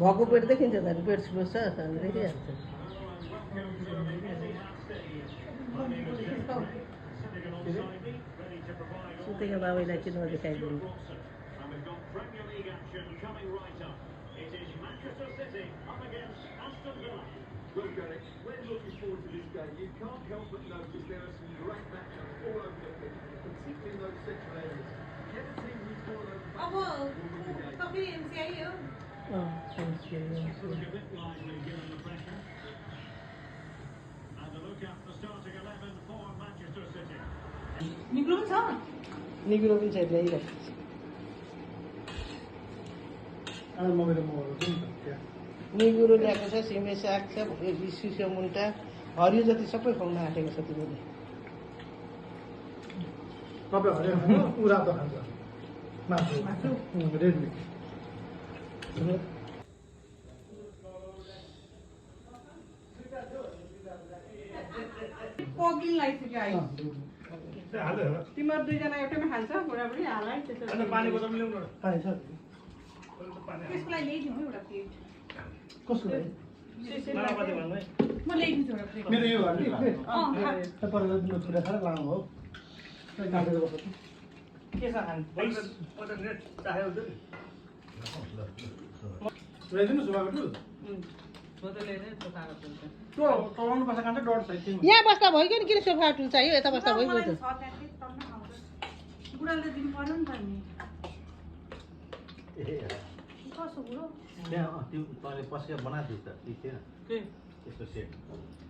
भएको पेट देखिन्छ त पेट स्लो छ देखिहाल्छ सुतेको बाबैलाई किन देखाइदिनु Well, Derek, when looking forward to this game, you can't help but notice there are some great matchups all over the pitch, particularly in those central areas. Whichever team wins one of those matches will win the game. thank you. Look a bit lively given the pressure. And a look at the starting 11 for Manchester City. Negro पनि छ ल्याइरहेको निगुरो ल्याएको छ सिमे साग छ सिस्यो मुन्टा हरियो जति सबै खुवाउन आँटेको छ तिमीले तपाईँ हरियो खानु उरातो खान्छ मासु रेड मिट पग्लिनलाई चाहिँ आयो तिमीहरू दुईजना एउटैमा खान्छ बुढाबुढी हालै त्यसो पानी बोतल ल्याउनु पानी छ त्यसको लागि ल्याइदिउँ है एउटा प्लेट कसको लागि म ल्याइदिन्छु एउटा प्लेट मेरो यो घर तपाईँले छुट्टा खाएर लानु हो काटेर बस्छ के छ खानु ल्याइदिनु सुबाको टुल त्यो चलाउनु पर्छ कान्छ डर छ यहाँ बस्दा भयो नि किन सोफा टुल चाहियो यता बस्दा भइगयो बुढाले दिनु पर्यो नि त नि कसो बुढो त्यो तैँले पस्केर बनाएको थियो त त्यो थिएन त्यस्तो सेट